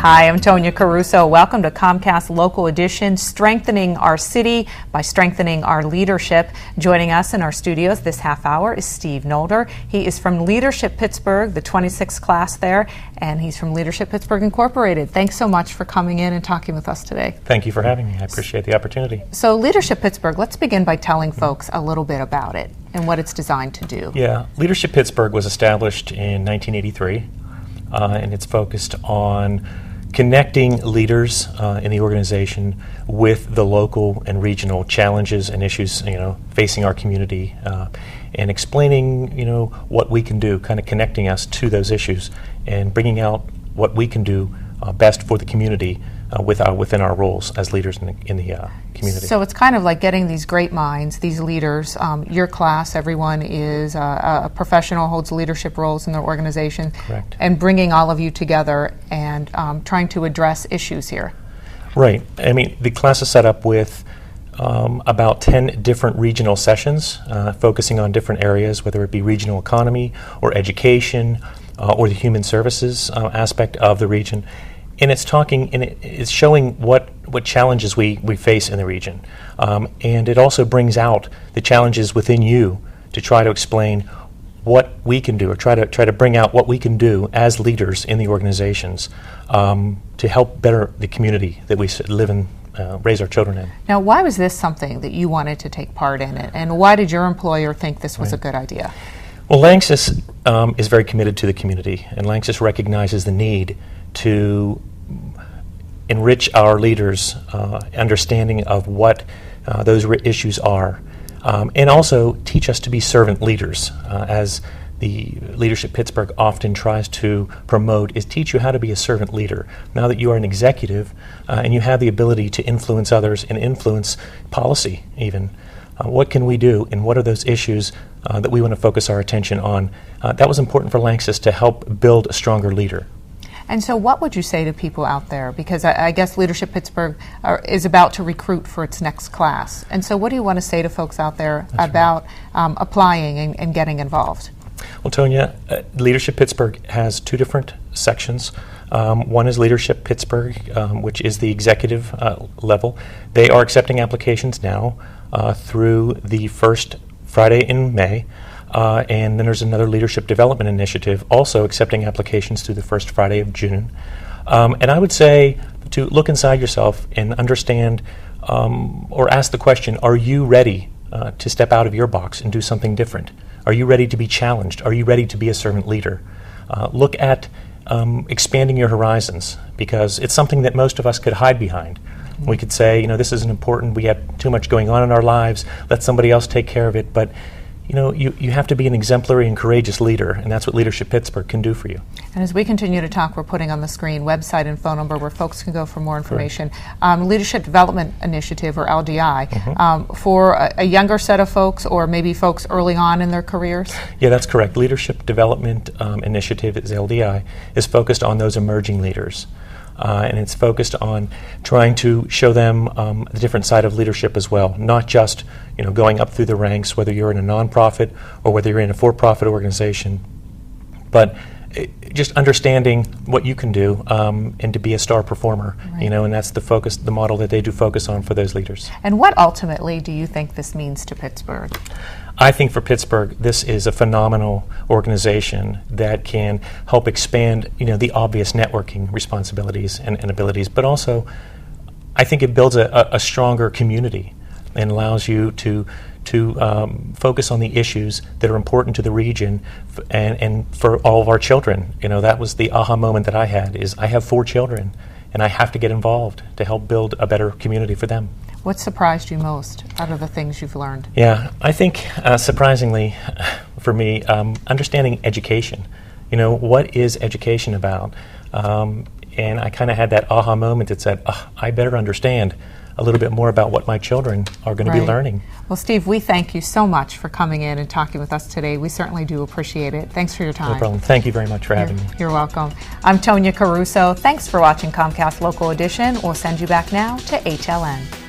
Hi, I'm Tonya Caruso. Welcome to Comcast Local Edition, Strengthening Our City by Strengthening Our Leadership. Joining us in our studios this half hour is Steve Nolder. He is from Leadership Pittsburgh, the 26th class there, and he's from Leadership Pittsburgh Incorporated. Thanks so much for coming in and talking with us today. Thank you for having me. I appreciate the opportunity. So Leadership Pittsburgh, let's begin by telling folks a little bit about it and what it's designed to do. Yeah, Leadership Pittsburgh was established in 1983, and it's focused on connecting leaders in the organization with the local and regional challenges and issues, facing our community, and explaining, what we can do, kind of connecting us to those issues and bringing out what we can do best for the community within our roles as leaders in the community. So it's kind of like getting these great minds, these leaders. Your class, everyone is a professional, holds leadership roles in their organization. Correct. And bringing all of you together and trying to address issues here. Right. I mean, the class is set up with about 10 different regional sessions focusing on different areas, whether it be regional economy or education or the human services aspect of the region. And it's talking, and it's showing what challenges we face in the region. And it also brings out the challenges within you to try to explain what we can do, or try to bring out what we can do as leaders in the organizations to help better the community that we live in, raise our children in. Now, why was this something that you wanted to take part in it? And why did your employer think this was a good idea? Well, LANXESS is very committed to the community, and LANXESS recognizes the need to enrich our leaders' understanding of what those issues are, and also teach us to be servant leaders, as the Leadership Pittsburgh often tries to promote, is teach you how to be a servant leader. Now that you are an executive and you have the ability to influence others and influence policy even, what can we do, and what are those issues that we want to focus our attention on? That was important for LANXESS to help build a stronger leader. And so what would you say to people out there? Because I guess Leadership Pittsburgh is about to recruit for its next class. And so what do you want to say to folks out there about applying and getting involved? Well, Tonya, Leadership Pittsburgh has two different sections. One is Leadership Pittsburgh, which is the executive level. They are accepting applications now through the first Friday in May. And then there's another leadership development initiative also accepting applications through the first Friday of June. And I would say to look inside yourself and understand or ask the question, are you ready to step out of your box and do something different? Are you ready to be challenged? Are you ready to be a servant leader? Look at expanding your horizons, because it's something that most of us could hide behind. We could say, this isn't important, we have too much going on in our lives, let somebody else take care of it. But you have to be an exemplary and courageous leader, and that's what Leadership Pittsburgh can do for you. And as we continue to talk, we're putting on the screen website and phone number where folks can go for more information. Leadership Development Initiative, or LDI, for a younger set of folks, or maybe folks early on in their careers? Yeah, that's correct. Leadership Development Initiative, is LDI, is focused on those emerging leaders. And it's focused on trying to show them the different side of leadership as well, not just going up through the ranks, whether you're in a nonprofit or whether you're in a for-profit organization, but just understanding what you can do and to be a star performer. Right. And that's the focus, the model that they do focus on for those leaders. And what ultimately do you think this means to Pittsburgh? I think for Pittsburgh, this is a phenomenal organization that can help expand, the obvious networking responsibilities and abilities, but also I think it builds a stronger community and allows you to focus on the issues that are important to the region and for all of our children. That was the aha moment that I had, is I have 4 children and I have to get involved to help build a better community for them. What surprised you most out of the things you've learned? Yeah, I think surprisingly for me, understanding education. What is education about? And I kind of had that aha moment that said, I better understand a little bit more about what my children are going to be learning. Well, Steve, we thank you so much for coming in and talking with us today. We certainly do appreciate it. Thanks for your time. No problem. Thank you very much for having me. You're welcome. I'm Tonya Caruso. Thanks for watching Comcast Local Edition. We'll send you back now to HLN.